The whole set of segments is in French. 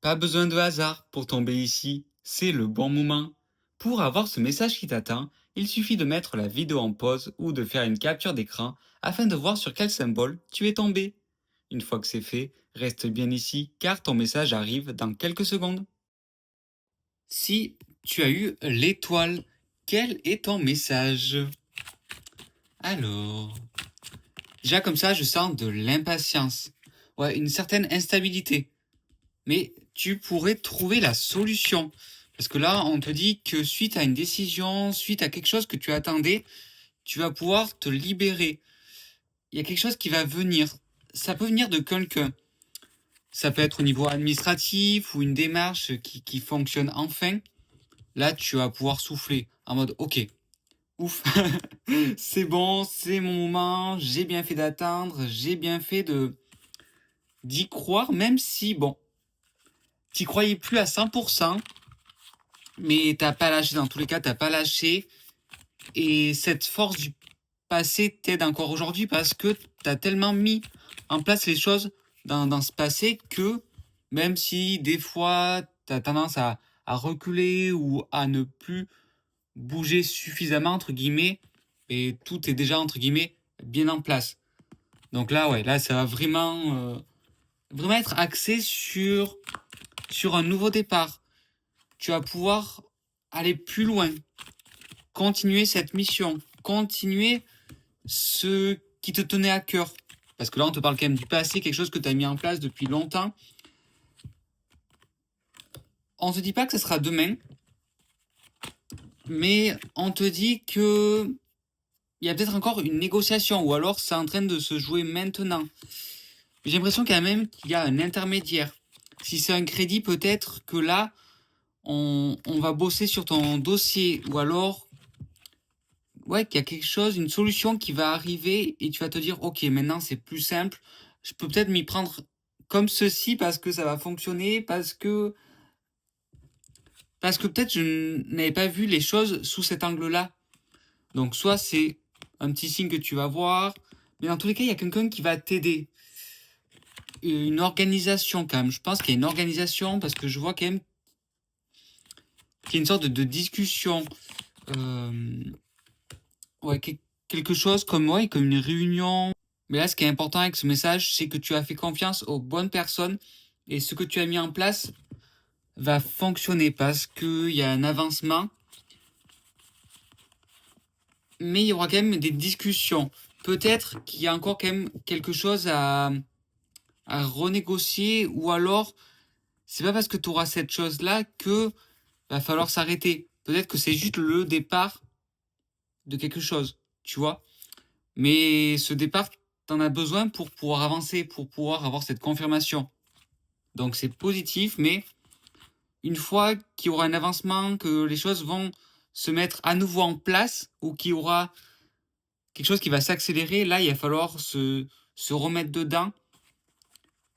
Pas besoin de hasard pour tomber ici, c'est le bon moment. Pour avoir ce message qui t'attend, il suffit de mettre la vidéo en pause ou de faire une capture d'écran afin de voir sur quel symbole tu es tombé. Une fois que c'est fait, reste bien ici car ton message arrive dans quelques secondes. Si tu as eu l'étoile, quel est ton message? Alors, déjà comme ça, je sens de l'impatience. Ouais, une certaine instabilité. Mais tu pourrais trouver la solution. Parce que là, on te dit que suite à une décision, suite à quelque chose que tu attendais, tu vas pouvoir te libérer. Il y a quelque chose qui va venir. Ça peut venir de quelqu'un. Ça peut être au niveau administratif ou une démarche qui fonctionne enfin. Là, tu vas pouvoir souffler en mode OK, ouf, c'est bon, c'est mon moment, j'ai bien fait d'attendre, j'ai bien fait de d'y croire, même si, bon, t'y croyais plus à 100%, mais t'as pas lâché, dans tous les cas, t'as pas lâché. Et cette force du passé t'aide encore aujourd'hui parce que t'as tellement mis en place les choses dans ce passé que même si des fois t'as tendance à reculer ou à ne plus bouger suffisamment, entre guillemets, et tout est déjà, entre guillemets, bien en place. Donc là, ouais, là, ça va vraiment être axé sur un nouveau départ. Tu vas pouvoir aller plus loin, continuer cette mission, continuer ce qui te tenait à cœur. Parce que là, on te parle quand même du passé, quelque chose que tu as mis en place depuis longtemps. On ne te dit pas que ce sera demain, mais on te dit que il y a peut-être encore une négociation, ou alors c'est en train de se jouer maintenant. J'ai l'impression quand même qu'il y a un intermédiaire. Si c'est un crédit, peut-être que là, on va bosser sur ton dossier, ou alors ouais, qu'il y a quelque chose, une solution qui va arriver et tu vas te dire, ok, maintenant c'est plus simple, je peux peut-être m'y prendre comme ceci parce que ça va fonctionner, parce que peut-être je n'avais pas vu les choses sous cet angle-là. Donc soit c'est un petit signe que tu vas voir, mais dans tous les cas, il y a quelqu'un qui va t'aider. Une organisation quand même. Je pense qu'il y a une organisation parce que je vois quand même qu'il y a une sorte de discussion. Euh, ouais, quelque chose comme, ouais, comme une réunion. Mais là, ce qui est important avec ce message, c'est que tu as fait confiance aux bonnes personnes et ce que tu as mis en place va fonctionner parce qu'il y a un avancement. Mais il y aura quand même des discussions. Peut-être qu'il y a encore quand même quelque chose à renégocier ou alors c'est pas parce que tu auras cette chose-là que va falloir s'arrêter. Peut-être que c'est juste le départ de quelque chose, tu vois. Mais ce départ, t'en as besoin pour pouvoir avancer, pour pouvoir avoir cette confirmation. Donc c'est positif, mais une fois qu'il y aura un avancement, que les choses vont se mettre à nouveau en place, ou qu'il y aura quelque chose qui va s'accélérer, là, il va falloir se remettre dedans,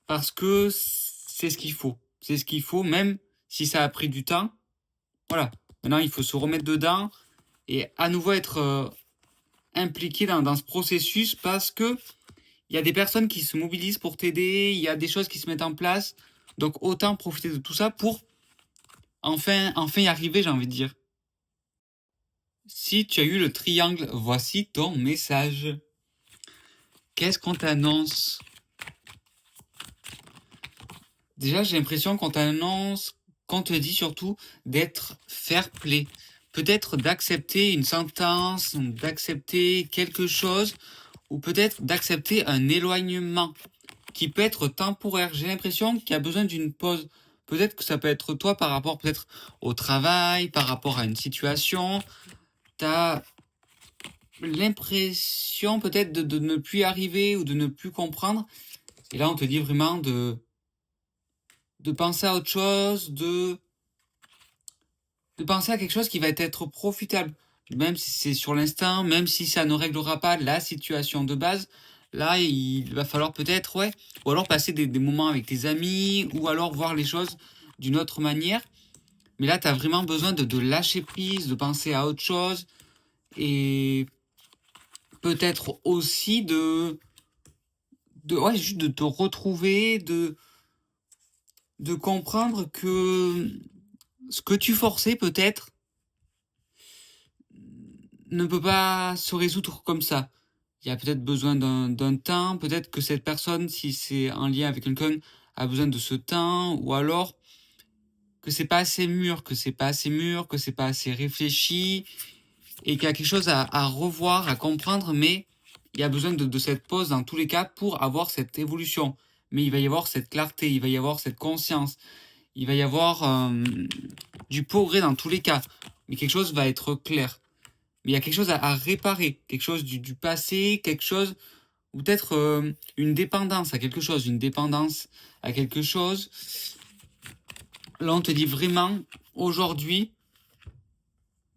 parce que c'est ce qu'il faut. C'est ce qu'il faut, même si ça a pris du temps. Voilà. Maintenant, il faut se remettre dedans et à nouveau être impliqué dans ce processus parce que il y a des personnes qui se mobilisent pour t'aider, il y a des choses qui se mettent en place. Donc autant profiter de tout ça pour enfin y arriver, j'ai envie de dire. Si tu as eu le triangle, voici ton message. Qu'est-ce qu'on t'annonce? Déjà, j'ai l'impression qu'on t'annonce, qu'on te dit surtout d'être fair play. Peut-être d'accepter une sentence, d'accepter quelque chose, ou peut-être d'accepter un éloignement qui peut être temporaire. J'ai l'impression qu'il y a besoin d'une pause. Peut-être que ça peut être toi par rapport peut-être au travail, par rapport à une situation. T'as l'impression peut-être de ne plus y arriver ou de ne plus comprendre. Et là, on te dit vraiment de penser à autre chose, de penser à quelque chose qui va être profitable. Même si c'est sur l'instant, même si ça ne réglera pas la situation de base, là, il va falloir peut-être, ouais, ou alors passer des moments avec tes amis, ou alors voir les choses d'une autre manière. Mais là, tu as vraiment besoin de lâcher prise, de penser à autre chose, et peut-être aussi ouais, juste de te retrouver, de comprendre que ce que tu forçais peut-être ne peut pas se résoudre comme ça. Il y a peut-être besoin d'un temps, peut-être que cette personne, si c'est en lien avec quelqu'un, a besoin de ce temps, ou alors que c'est pas assez mûr, que c'est pas assez mûr, que c'est pas assez réfléchi, et qu'il y a quelque chose à revoir, à comprendre, mais il y a besoin de cette pause dans tous les cas pour avoir cette évolution. Mais il va y avoir cette clarté, il va y avoir cette conscience, il va y avoir du progrès dans tous les cas. Mais quelque chose va être clair. Mais il y a quelque chose à réparer, quelque chose du passé, quelque chose, ou peut-être une dépendance à quelque chose, une dépendance à quelque chose. Là, on te dit vraiment, aujourd'hui,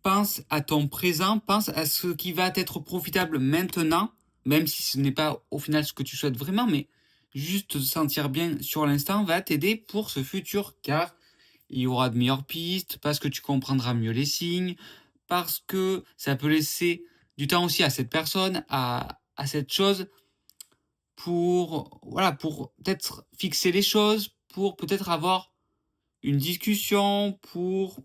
pense à ton présent, pense à ce qui va être profitable maintenant, même si ce n'est pas au final ce que tu souhaites vraiment, mais juste te sentir bien sur l'instant va t'aider pour ce futur, car il y aura de meilleures pistes, parce que tu comprendras mieux les signes, parce que ça peut laisser du temps aussi à cette personne, à cette chose, pour, voilà, pour peut-être fixer les choses, pour peut-être avoir une discussion, pour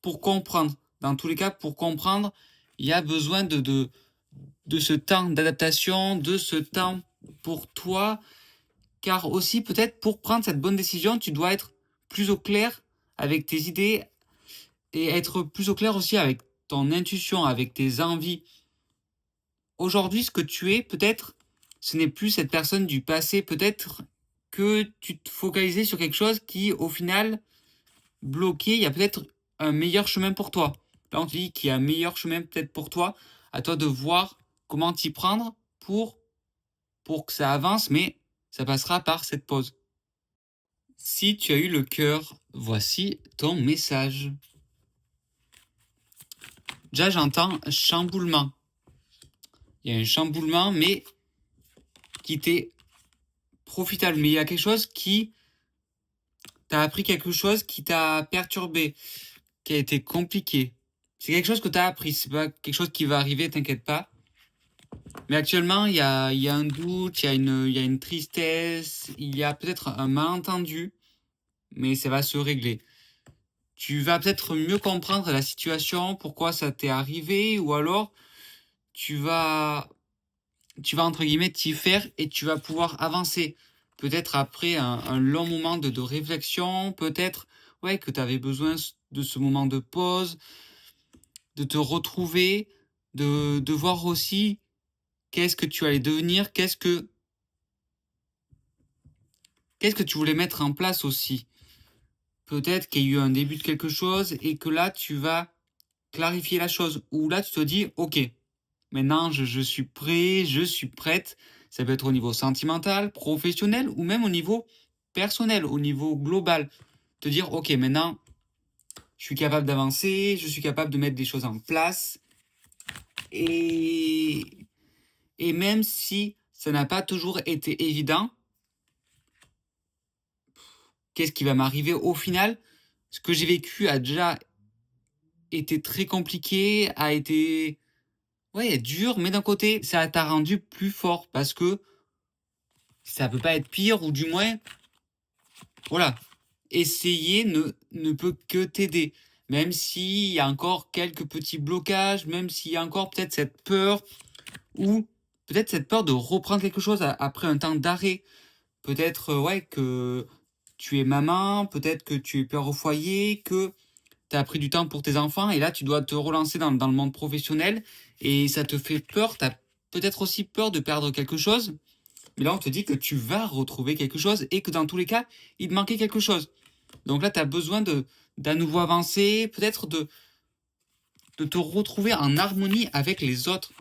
comprendre. Dans tous les cas, pour comprendre, il y a besoin de ce temps d'adaptation, de ce temps pour toi, car aussi peut-être pour prendre cette bonne décision, tu dois être plus au clair avec tes idées et être plus au clair aussi avec ton intuition, avec tes envies. Aujourd'hui, ce que tu es, peut-être, ce n'est plus cette personne du passé, peut-être que tu te focalisais sur quelque chose qui, au final, bloqué, il y a peut-être un meilleur chemin pour toi. Là, on te dit qu'il y a un meilleur chemin peut-être pour toi. À toi de voir comment t'y prendre pour que ça avance, mais ça passera par cette pause. Si tu as eu le cœur, voici ton message. Déjà, j'entends chamboulement. Il y a un chamboulement, mais qui t'est profitable. Mais il y a quelque chose qui t'a appris quelque chose qui t'a perturbé, qui a été compliqué. C'est quelque chose que t'as appris, c'est pas quelque chose qui va arriver, t'inquiète pas. Mais actuellement, il y a un doute, il y a une tristesse, il y a peut-être un malentendu, mais ça va se régler. Tu vas peut-être mieux comprendre la situation, pourquoi ça t'est arrivé, ou alors tu vas, tu vas entre guillemets t'y faire et tu vas pouvoir avancer. Peut-être après un long moment de réflexion, peut-être ouais, que tu avais besoin de ce moment de pause, de te retrouver, de voir aussi qu'est-ce que tu allais devenir, qu'est-ce que tu voulais mettre en place aussi. Peut-être qu'il y a eu un début de quelque chose et que là, tu vas clarifier la chose. Ou là, tu te dis, ok, maintenant, je suis prêt, je suis prête. Ça peut être au niveau sentimental, professionnel ou même au niveau personnel, au niveau global. Te dire, ok, maintenant, je suis capable d'avancer, je suis capable de mettre des choses en place. Et, et même si ça n'a pas toujours été évident, qu'est-ce qui va m'arriver au final? Ce que j'ai vécu a déjà été très compliqué, a été ouais, dur, mais d'un côté, ça t'a rendu plus fort parce que ça peut pas être pire ou du moins, voilà, essayer ne peut que t'aider. Même s'il y a encore quelques petits blocages, même s'il y a encore peut-être cette peur ou peut-être cette peur de reprendre quelque chose après un temps d'arrêt. Peut-être, ouais, que tu es maman, peut-être que tu es père au foyer, que tu as pris du temps pour tes enfants et là, tu dois te relancer dans le monde professionnel et ça te fait peur. Tu as peut-être aussi peur de perdre quelque chose. Mais là, on te dit que tu vas retrouver quelque chose et que dans tous les cas, il te manquait quelque chose. Donc là, tu as besoin d'à nouveau avancer, peut-être de te retrouver en harmonie avec les autres.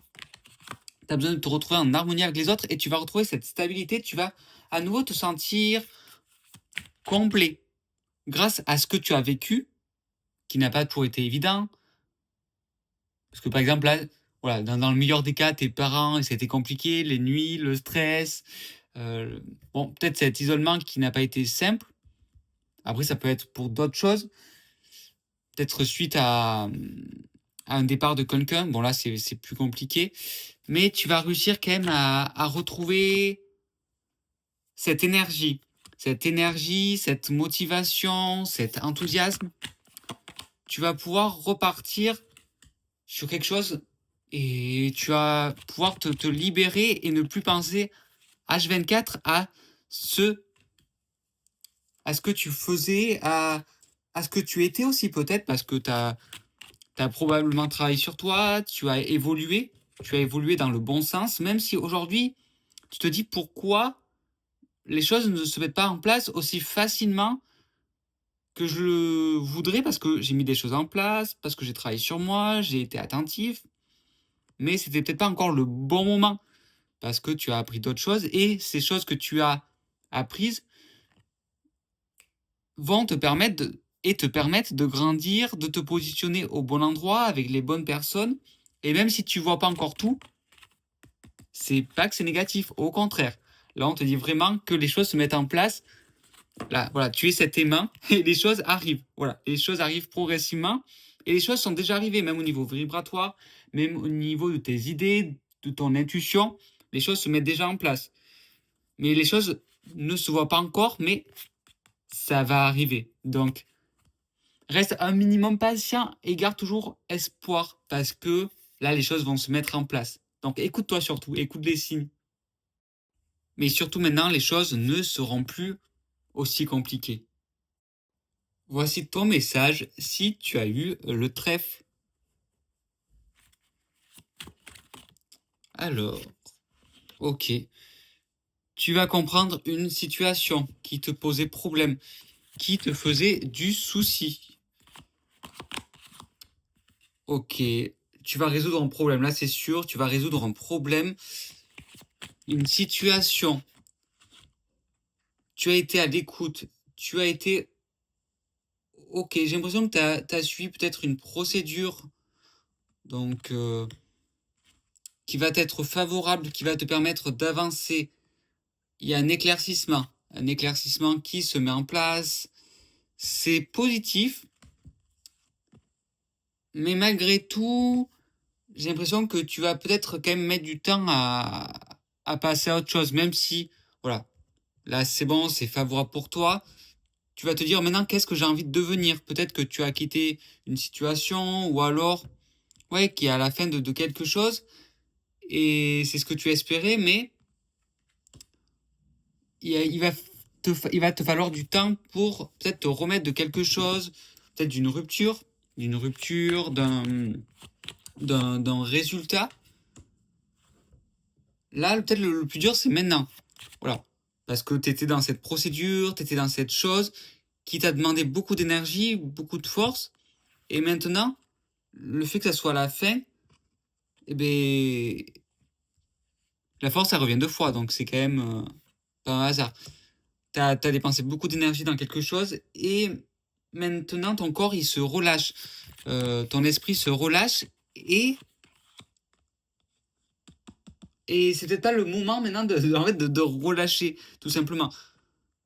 Tu as besoin de te retrouver en harmonie avec les autres et tu vas retrouver cette stabilité. Tu vas à nouveau te sentir complet grâce à ce que tu as vécu, qui n'a pas toujours été évident. Parce que par exemple, là, voilà, dans le meilleur des cas, tes parents, et c'était compliqué, les nuits, le stress. Bon, peut-être cet isolement qui n'a pas été simple. Après, ça peut être pour d'autres choses. Peut-être suite à un départ de quelqu'un. Bon, là, c'est plus compliqué. Mais tu vas réussir quand même à retrouver cette énergie, cette énergie, cette motivation, cet enthousiasme, tu vas pouvoir repartir sur quelque chose et tu vas pouvoir te libérer et ne plus penser H24 ce à ce que tu faisais, à ce que tu étais aussi peut-être, parce que tu as probablement travaillé sur toi, tu as évolué dans le bon sens, même si aujourd'hui, tu te dis pourquoi les choses ne se mettent pas en place aussi facilement que je le voudrais, parce que j'ai mis des choses en place, parce que j'ai travaillé sur moi, j'ai été attentif, mais c'était peut-être pas encore le bon moment, parce que tu as appris d'autres choses, et ces choses que tu as apprises vont te permettre de grandir, de te positionner au bon endroit avec les bonnes personnes. Et même si tu vois pas encore tout, c'est pas que c'est négatif, au contraire. Là, on te dit vraiment que les choses se mettent en place. Là, voilà, tu es cet aimant et les choses arrivent. Voilà, les choses arrivent progressivement et les choses sont déjà arrivées, même au niveau vibratoire, même au niveau de tes idées, de ton intuition. Les choses se mettent déjà en place. Mais les choses ne se voient pas encore, mais ça va arriver. Donc, reste un minimum patient et garde toujours espoir parce que là, les choses vont se mettre en place. Donc, écoute-toi surtout, écoute les signes. Mais surtout maintenant, les choses ne seront plus aussi compliquées. Voici ton message si tu as eu le trèfle. Alors, ok. Tu vas comprendre une situation qui te posait problème, qui te faisait du souci. Ok, tu vas résoudre un problème, là c'est sûr, tu vas résoudre un problème, une situation. Tu as été à l'écoute, tu as été... Ok, j'ai l'impression que tu as suivi peut-être une procédure, donc qui va être favorable, qui va te permettre d'avancer. Il y a un éclaircissement qui se met en place. C'est positif, mais malgré tout, j'ai l'impression que tu vas peut-être quand même mettre du temps à passer à autre chose, même si, voilà, là c'est bon, c'est favorable pour toi. Tu vas te dire maintenant qu'est-ce que j'ai envie de devenir. Peut-être que tu as quitté une situation ou alors, ouais, qui est à la fin de quelque chose et c'est ce que tu espérais, mais il va te falloir du temps pour peut-être te remettre de quelque chose, peut-être d'une rupture, d'un résultat. Là, peut-être le plus dur, c'est maintenant. Voilà. Parce que tu étais dans cette procédure, tu étais dans cette chose qui t'a demandé beaucoup d'énergie, beaucoup de force. Et maintenant, le fait que ça soit la fin, eh ben, la force, ça revient deux fois. Donc, c'est quand même pas un hasard. T'as dépensé beaucoup d'énergie dans quelque chose et maintenant, ton corps, il se relâche. Ton esprit se relâche et c'est peut-être pas le moment maintenant en fait, de relâcher, tout simplement.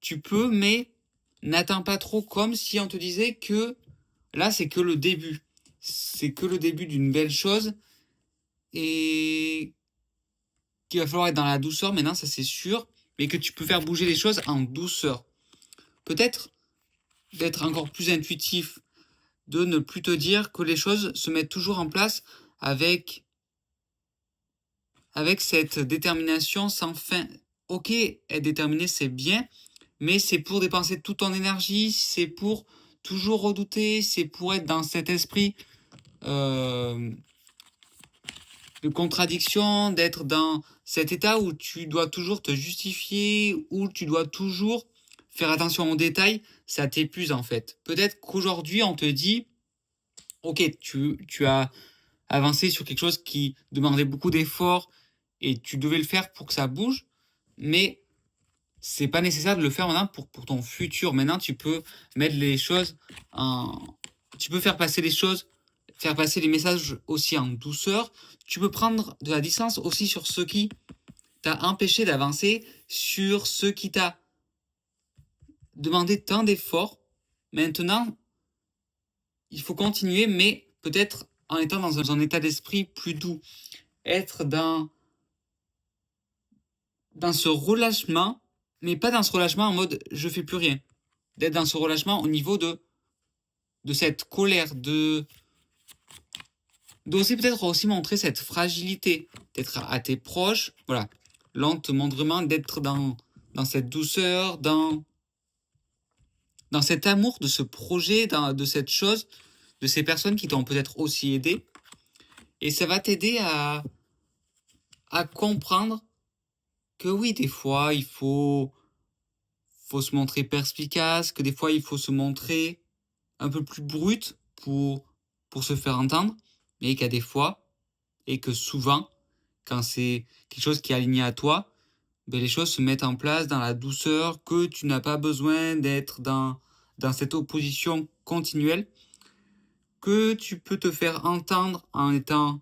Tu peux, mais n'attends pas trop, comme si on te disait que là, c'est que le début. C'est que le début d'une belle chose et qu'il va falloir être dans la douceur maintenant, ça c'est sûr, mais que tu peux faire bouger les choses en douceur. Peut-être d'être encore plus intuitif, de ne plus te dire que les choses se mettent toujours en place avec cette détermination sans fin. Ok, être déterminé, c'est bien, mais c'est pour dépenser toute ton énergie, c'est pour toujours redouter, c'est pour être dans cet esprit de contradiction, d'être dans cet état où tu dois toujours te justifier, où tu dois toujours faire attention aux détails, ça t'épuise en fait. Peut-être qu'aujourd'hui on te dit, ok, tu as avancé sur quelque chose qui demandait beaucoup d'efforts et tu devais le faire pour que ça bouge, mais c'est pas nécessaire de le faire maintenant pour ton futur. Maintenant, tu peux mettre les choses en... Tu peux faire passer les choses, faire passer les messages aussi en douceur. Tu peux prendre de la distance aussi sur ce qui t'a empêché d'avancer, sur ce qui t'a demandé tant d'efforts. Maintenant, il faut continuer, mais peut-être en étant dans un état d'esprit plus doux. Être dans ce relâchement Mais pas dans ce relâchement en mode je fais plus rien. D'être dans ce relâchement au niveau de cette colère, d'oser peut-être aussi montrer cette fragilité, d'être à tes proches. Voilà. Là, on te montre vraiment d'être dans cette douceur, dans cet amour de ce projet, de cette chose, de ces personnes qui t'ont peut-être aussi aidé. Et ça va t'aider à comprendre que oui, des fois, il faut se montrer perspicace, que des fois, il faut se montrer un peu plus brut pour se faire entendre, mais qu'à des fois, et que souvent, quand c'est quelque chose qui est aligné à toi, ben les choses se mettent en place dans la douceur, que tu n'as pas besoin d'être dans cette opposition continuelle, que tu peux te faire entendre en étant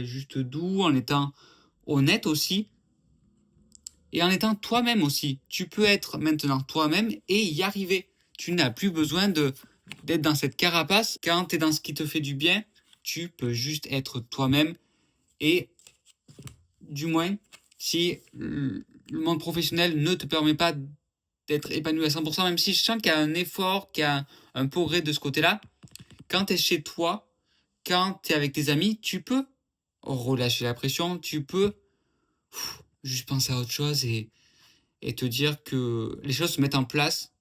juste doux, en étant honnête aussi, et en étant toi-même aussi. Tu peux être maintenant toi-même et y arriver. Tu n'as plus besoin d'être dans cette carapace. Quand tu es dans ce qui te fait du bien, tu peux juste être toi-même. Et du moins, si le monde professionnel ne te permet pas d'être épanoui à 100%, même si je sens qu'il y a un effort, qu'il y a un progrès de ce côté-là, quand tu es chez toi, quand tu es avec tes amis, tu peux relâcher la pression, tu peux juste penser à autre chose et te dire que les choses se mettent en place,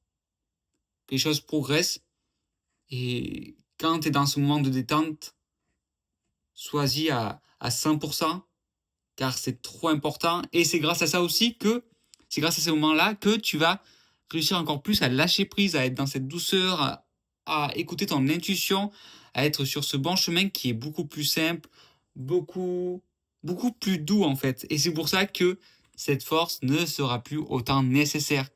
que les choses progressent. Et quand tu es dans ce moment de détente, sois-y à 100%, car c'est trop important. Et c'est grâce à ça aussi c'est grâce à ces moments-là que tu vas réussir encore plus à lâcher prise, à être dans cette douceur, à écouter ton intuition, à être sur ce bon chemin qui est beaucoup plus simple, beaucoup, beaucoup plus doux en fait. Et c'est pour ça que cette force ne sera plus autant nécessaire.